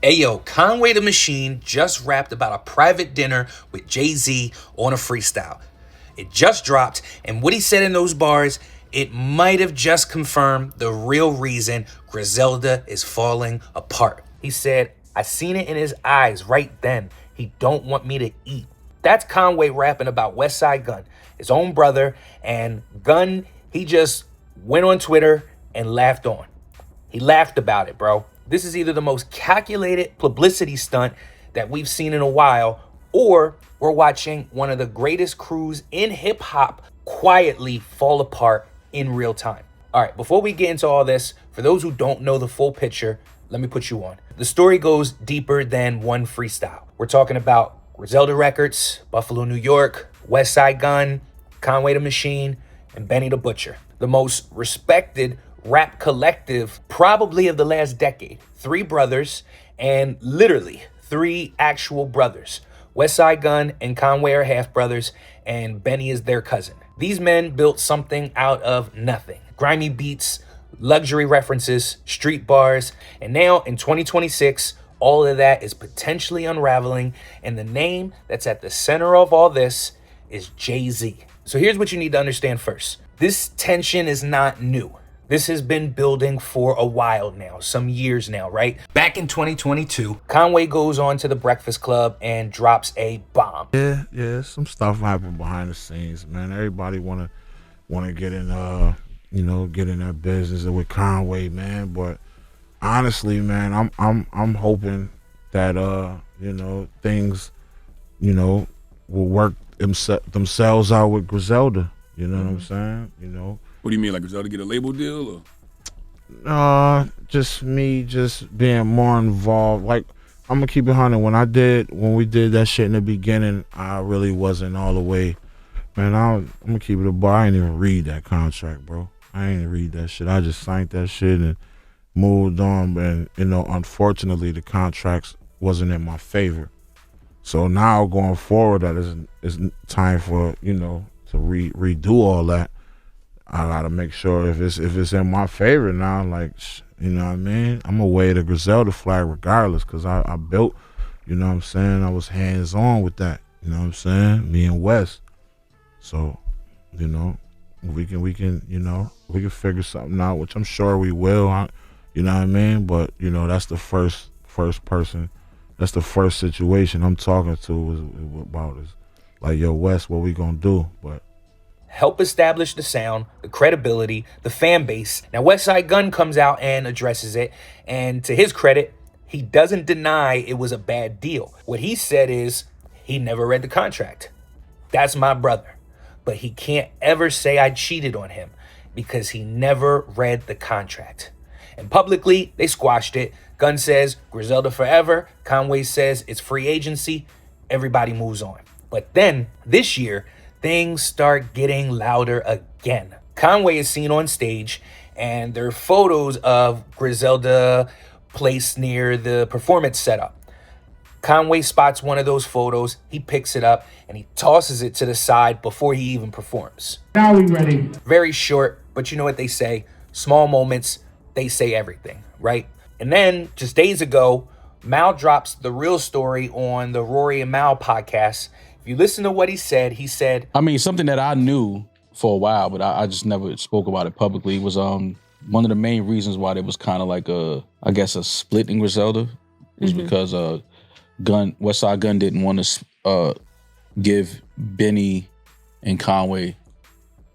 Ayo, Conway the Machine just rapped about a private dinner with Jay-Z on a freestyle. It just dropped, and what he said in those bars, it might have just confirmed the real reason Griselda is falling apart. He said, I seen it in his eyes right then. He don't want me to eat. That's Conway rapping about Westside Gunn, his own brother, and Gunn, he just went on Twitter and laughed on. He laughed about it, bro. This is either the most calculated publicity stunt that we've seen in a while, or we're watching one of the greatest crews in hip hop quietly fall apart in real time. All right, before we get into all this, for those who don't know the full picture, let me put you on. The story goes deeper than one freestyle. We're talking about Griselda Records, Buffalo, New York, Westside Gunn, Conway the Machine, and Benny the Butcher. The most respected rap collective probably of the last decade. 3 brothers, and literally 3 actual brothers. Westside Gunn and Conway are half brothers, and Benny is their cousin. These men built something out of nothing. Grimy beats, luxury references, street bars, and now in 2026, all of that is potentially unraveling, and the name that's at the center of all this is Jay-Z. So here's what you need to understand first. This tension is not new. This has been building for a while now, some years now, right? Back in 2022, Conway goes on to the Breakfast Club and drops a bomb. Yeah, some stuff happened behind the scenes, man. Everybody wanna get in get in that business with Conway, man. But honestly, man, I'm hoping that things, will work themselves out with Griselda. You know what I'm saying? What do you mean, like Griselda get a label deal, or? Just me being more involved. Like, I'm gonna keep it 100. When we did that shit in the beginning, I really wasn't all the way. Man, I'm gonna keep it a bar. I ain't even read that contract, bro. I ain't read that shit. I just signed that shit and moved on. And unfortunately, the contracts wasn't in my favor. So now going forward, that is time for to redo all that. I gotta make sure if it's in my favor now, like, what I mean? I'm gonna wave the Griselda flag regardless, cause I built, I was hands on with that, me and Wes. So, we can figure something out, which I'm sure we will. But that's the first person, that's the first situation I'm talking to about is like, yo, Wes, what we gonna do? But help establish the sound, the credibility, the fan base. Now, Westside Gunn comes out and addresses it, and to his credit, he doesn't deny it was a bad deal. What he said is he never read the contract. That's my brother, but he can't ever say I cheated on him because he never read the contract. And publicly, they squashed it. Gunn says Griselda forever. Conway says it's free agency. Everybody moves on. But then this year, things start getting louder again. Conway is seen on stage, and there are photos of Griselda placed near the performance setup. Conway spots one of those photos, he picks it up, and he tosses it to the side before he even performs. Now we ready. Very short, but you know what they say, small moments, they say everything, right? And then, just days ago, Mal drops the real story on the Rory and Mal podcast. If you listen to what he said, I mean, something that I knew for a while, but I just never spoke about it publicly, was one of the main reasons why there was kind of like a split in Griselda is because Westside Gunn didn't want to give Benny and Conway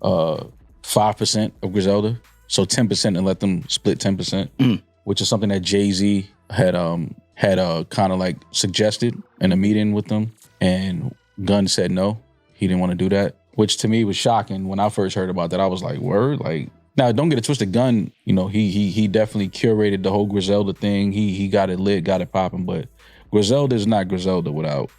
5% of Griselda, so 10%, and let them split 10%, which is something that Jay-Z had kind of like suggested in a meeting with them, and Gunn said no, he didn't want to do that, which to me was shocking. When I first heard about that, I was like, word? Like, now don't get it twisted, Gunn, he definitely curated the whole Griselda thing. He got it lit, got it popping, but Griselda is not Griselda without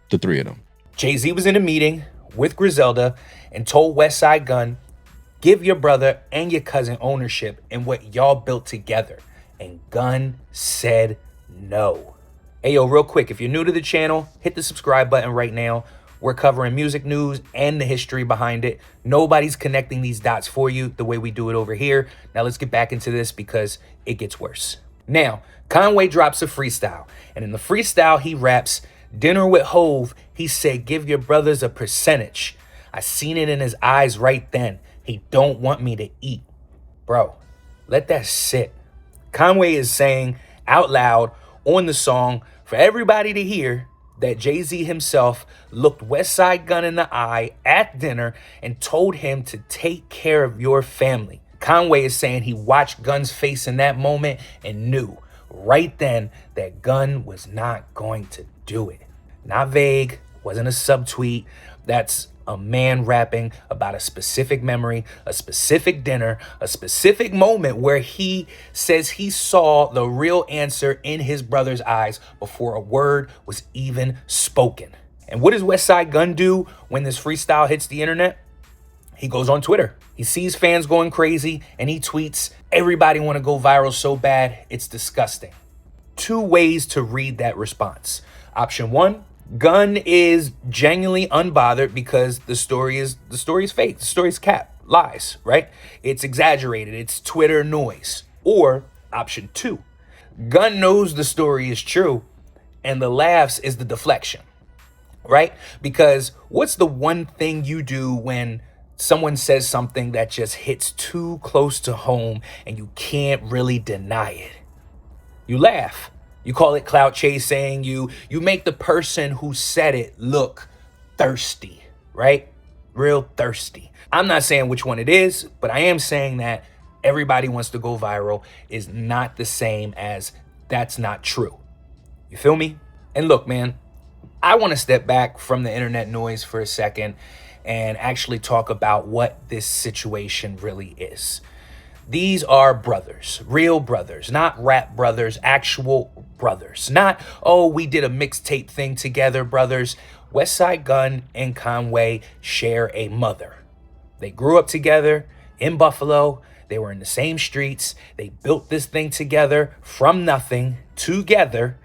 the 3 of them. Jay-Z was in a meeting with Griselda and told Westside Gunn, give your brother and your cousin ownership in what y'all built together. And Gunn said no. Hey, yo, real quick, if you're new to the channel, hit the subscribe button right now. We're covering music news and the history behind it. Nobody's connecting these dots for you the way we do it over here. Now let's get back into this because it gets worse. Now, Conway drops a freestyle, and in the freestyle he raps, "Dinner with Hove, he said give your brothers a percentage. I seen it in his eyes right then. He don't want me to eat." Bro, let that sit. Conway is saying out loud on the song for everybody to hear that Jay-Z himself looked Westside Gunn in the eye at dinner and told him to take care of your family. Conway is saying he watched Gunn's face in that moment and knew right then that Gunn was not going to do it. Not vague, wasn't a subtweet. That's a man rapping about a specific memory, a specific dinner, a specific moment where he says he saw the real answer in his brother's eyes before a word was even spoken. And what does Westside Gunn do when this freestyle hits the internet? He goes on Twitter. He sees fans going crazy and he tweets, "Everybody want to go viral so bad, it's disgusting." Two ways to read that response. Option one, Gunn is genuinely unbothered because the story is fake. The story is cap, lies, right? It's exaggerated. It's Twitter noise. Or option two, Gunn knows the story is true and the laughs is the deflection, right? Because what's the one thing you do when someone says something that just hits too close to home and you can't really deny it? You laugh. You call it clout chasing. You make the person who said it look thirsty, right? Real thirsty. I'm not saying which one it is, but I am saying that everybody wants to go viral is not the same as that's not true. You feel me? And look, man, I want to step back from the internet noise for a second and actually talk about what this situation really is. These are brothers, real brothers, not rap brothers, actual brothers. Not, oh, we did a mixtape thing together, brothers. Westside Gunn and Conway share a mother. They grew up together in Buffalo. They were in the same streets. They built this thing together from nothing, together.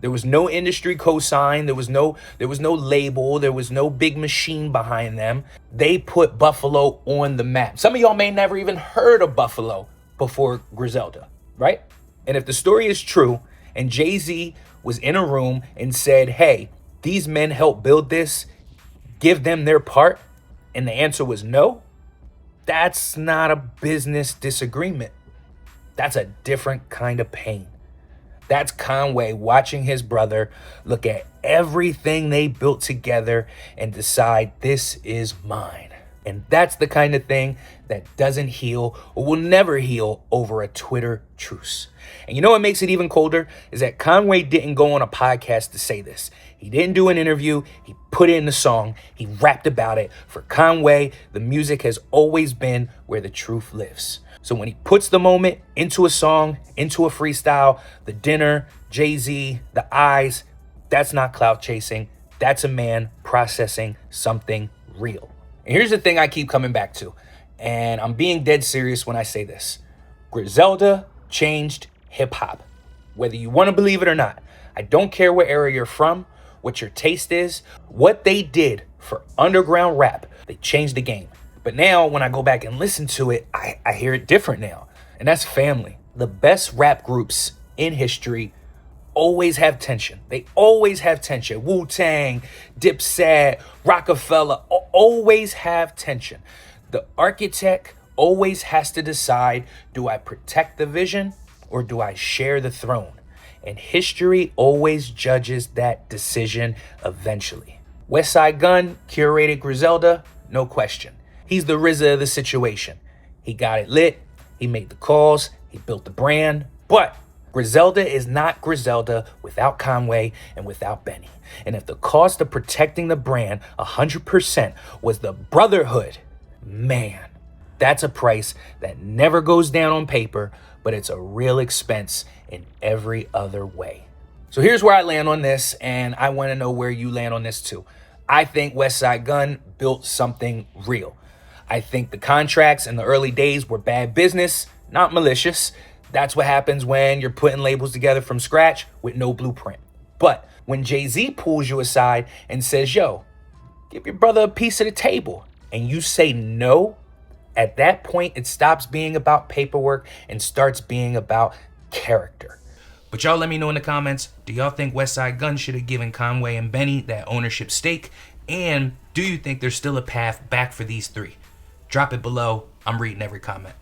There was no industry cosign. There was no label. There was no big machine behind them. They put Buffalo on the map. Some of y'all may never even heard of Buffalo before Griselda, right? And if the story is true and Jay-Z was in a room and said, "Hey, these men helped build this, give them their part," and the answer was no, that's not a business disagreement. That's a different kind of pain. That's Conway watching his brother look at everything they built together and decide this is mine. And that's the kind of thing that doesn't heal or will never heal over a Twitter truce. And you know what makes it even colder is that Conway didn't go on a podcast to say this. He didn't do an interview. He put it in the song. He rapped about it. For Conway, the music has always been where the truth lives. So when he puts the moment into a song, into a freestyle, the dinner, Jay-Z, the eyes, that's not clout chasing. That's a man processing something real. And here's the thing I keep coming back to, and I'm being dead serious when I say this. Griselda changed hip hop, whether you want to believe it or not. I don't care what era you're from, what your taste is, what they did for underground rap. They changed the game. But now when I go back and listen to it, I hear it different now. And that's family. The best rap groups in history always have tension. They always have tension. Wu-Tang, Dipset, Rockefeller always have tension. The architect always has to decide, do I protect the vision or do I share the throne? And history always judges that decision eventually. Westside Gunn curated Griselda, no question. He's the RZA of the situation. He got it lit, he made the calls, he built the brand, but Griselda is not Griselda without Conway and without Benny. And if the cost of protecting the brand 100% was the brotherhood, man, that's a price that never goes down on paper, but it's a real expense in every other way. So here's where I land on this, and I want to know where you land on this too. I think Westside Gunn built something real. I think the contracts in the early days were bad business, not malicious. That's what happens when you're putting labels together from scratch with no blueprint. But when Jay-Z pulls you aside and says, "Yo, give your brother a piece of the table," and you say no, at that point, it stops being about paperwork and starts being about character. But y'all let me know in the comments, do y'all think Westside Gunn should have given Conway and Benny that ownership stake? And do you think there's still a path back for these three? Drop it below. I'm reading every comment.